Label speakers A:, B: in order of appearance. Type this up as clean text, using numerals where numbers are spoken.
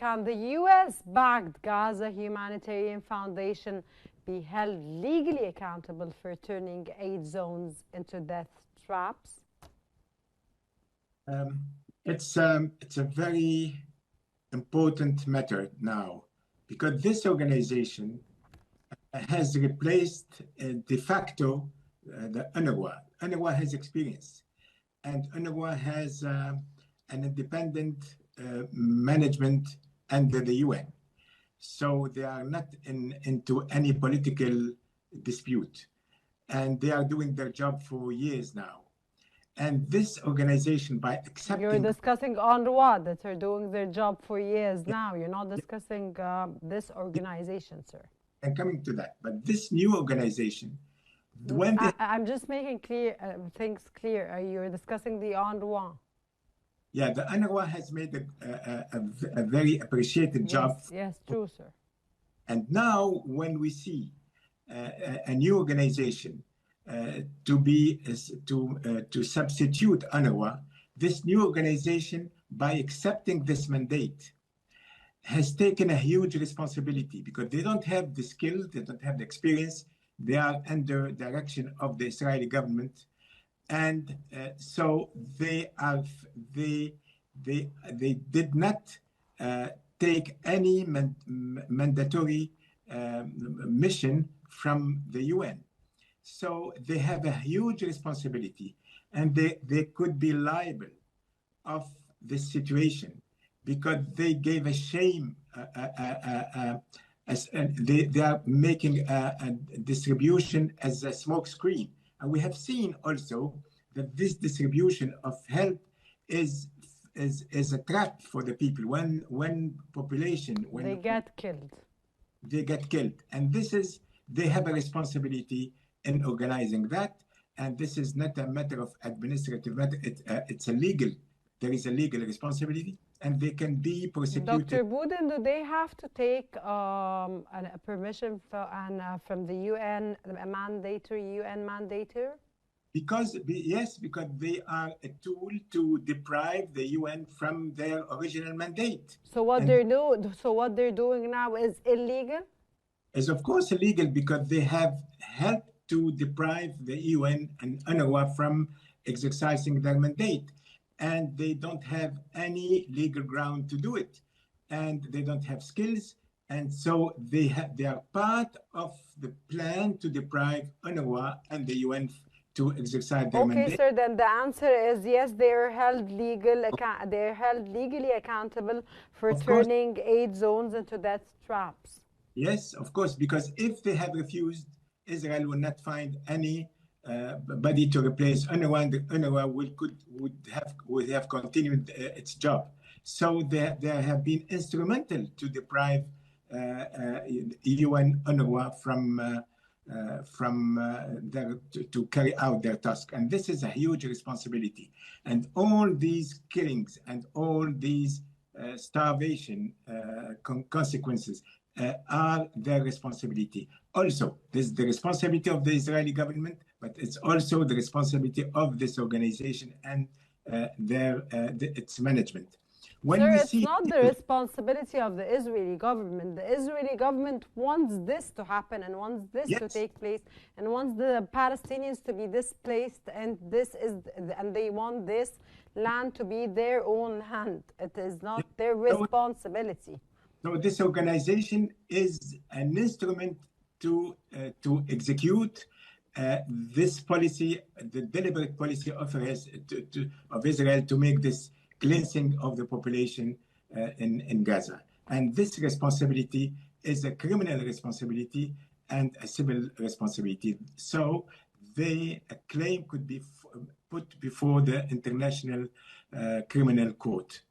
A: can the US-backed Gaza Humanitarian Foundation be held legally accountable for turning aid zones into death traps?
B: It's a very important matter now, because this organization has replaced de facto the UNRWA. UNRWA has experience, and UNRWA has an independent management under the UN. So they are not into any political dispute, and they are doing their job for years now. And this organization, by accepting...
A: You're discussing UNRWA, that are doing their job for years now. You're not discussing this organization, sir.
B: I'm coming to that. But this new organization,
A: I'm just making things clear. You're discussing the UNRWA.
B: Yeah, the UNRWA has made a very appreciated job.
A: Yes, true, sir.
B: And now when we see a new organization to substitute UNRWA, this new organization, by accepting this mandate, has taken a huge responsibility, because they don't have the skill, they don't have the experience, they are under direction of the Israeli government, and so they did not take any mandatory mission from the UN. So they have a huge responsibility, and they could be liable of this situation, because they gave a shame. They are making a distribution as a smokescreen. And we have seen also that this distribution of help is a trap for the people. When
A: they get killed.
B: They get killed. And they have a responsibility in organizing that. And this is not a matter of administrative matter. It's a legal. There is a legal responsibility, and they can be prosecuted.
A: Dr. Bouden, do they have to take a permission from the UN, a mandatory UN mandator?
B: Because they are a tool to deprive the UN from their original mandate.
A: So what they're doing now is illegal?
B: Is of course illegal, because they have helped to deprive the UN and UNRWA from exercising their mandate. And they don't have any legal ground to do it, and they don't have skills, and so they are part of the plan to deprive UNRWA and the UN to exercise their mandate.
A: Okay, sir. Then the answer is yes. They're held legally accountable for turning aid zones into death traps.
B: Yes, of course, because if they had refused, Israel would not find any body to replace UNRWA, and UNRWA would have continued its job. So they have been instrumental to deprive EU and UNRWA to carry out their task. And this is a huge responsibility. And all these killings and all these starvation consequences are their responsibility. Also, this is the responsibility of the Israeli government, but it's also the responsibility of this organization and its management.
A: It's not the responsibility of the Israeli government. The Israeli government wants this to happen, and wants this to take place, and wants the Palestinians to be displaced, and they want this land to be their own land. It is not their responsibility.
B: So this organization is an instrument to execute this policy, the deliberate policy of Israel to make this cleansing of the population in Gaza. And this responsibility is a criminal responsibility and a civil responsibility. So the claim could be put before the International Criminal Court.